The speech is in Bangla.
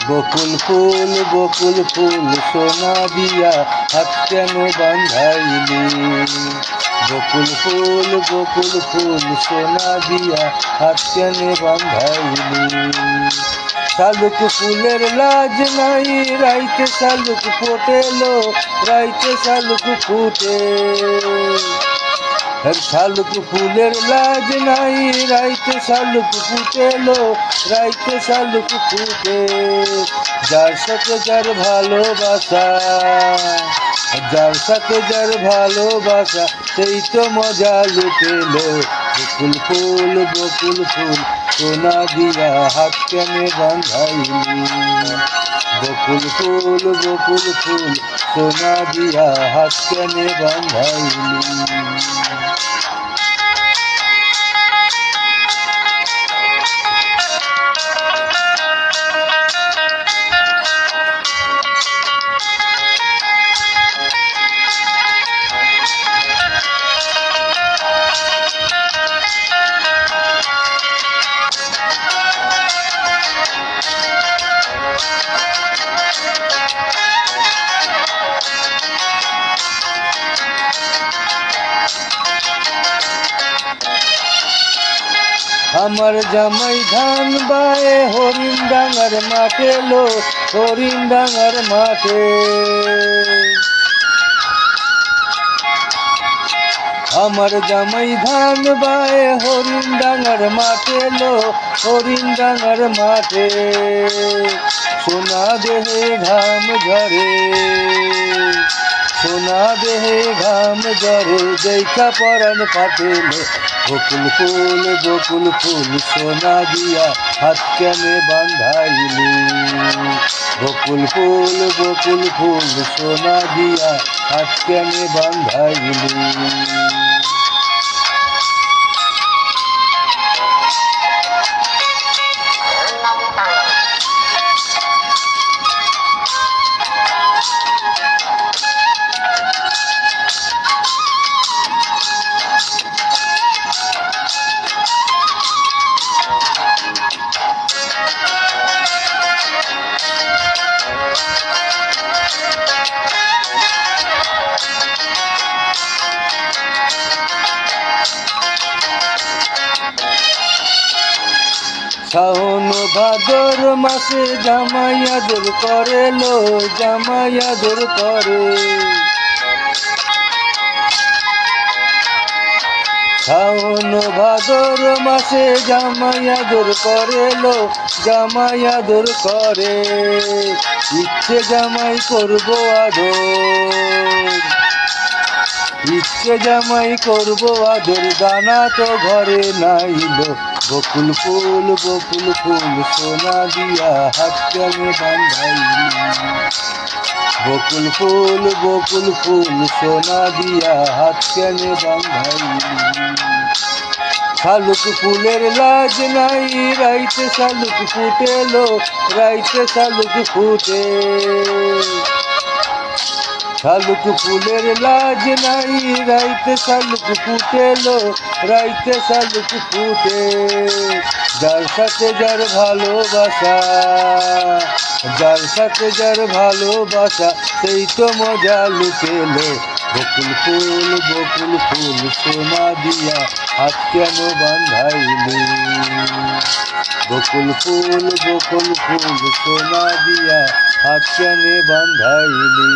বকুল ফুল সোনা দিয়া হাত কেন বান্ধাইলি। বকুল ফুল সোনা দিয়া হাত কেন বান্ধাইলি। শালুক ফুলের লাজ নাই রাইতে শালুক ফোটেলো, রাইতে শালুক ফুটে। শালুক ফুলের লাজ নাই রাইতে শালুক ফুটেলো, রাইতে শালুক ফুটে। যার সাথে যার ভালোবাসা, যার সাথে যার ভালোবাসা সেই তো মজা লুটেলো। বকুল ফুল সোনা দিয়া হাত কেনে বান্ধাইলি। বকুল ফুল সোনা দিয়া হাত কেনে বান্ধাইলি। আমার জামাই ধান বায়ে হরিণ ডাঙার মাঠে লো, হরিণ ডাঙার মাঠে। আমার জামাই ধান বায়ে হরিণ ডাঙার মাঠে লো, হরিণ ডাঙার মাঠে। সোনা দেহে ঘাম ঝরে, সোনা দেহে ঘাম ঝরে, দেখা পরাণ ফাটেলো। বকুল ফুল সোনা দিয়া হাত কেনে বান্ধাইলি। বকুল ফুল সোনা দিয়া হাত কেনে বান্ধাইলি। শাওন ভাদর মাসে জামাই আদর করে লো, জামাই আদর করে। শাওন ভাদর মাসে জামাই আদর করে লো, জামাই আদর করে। ইচ্ছে জামাই করবো আদর, ইচ্ছে জামাই করবো আদর, দানা তো ঘরে নাইলো। বকুল ফুল সোনা দিয়া হাত কেনে বান্ধাইলি। বকুল ফুল সোনা দিয়া হাত কেনে বান্ধাইলি। শালুক ফুলের লাজ নাই রাইতে শালুক ফুটেলো, রাইতে শালুক ফুটে। শালুক ফুলের লাজ নাই রাইতে শালুক ফুটেলো, রাইতে শালুক ফুটে। যার সাথে যার ভালোবাসা, যার সাথে যার ভালোবাসা সেই তো মজা লুটেলো। বকুল ফুল সোনা দিয়া হাত কেন বান্ধাইলি। বকুল ফুল সোনা দিয়া হাত কেনে বান্ধাইলি।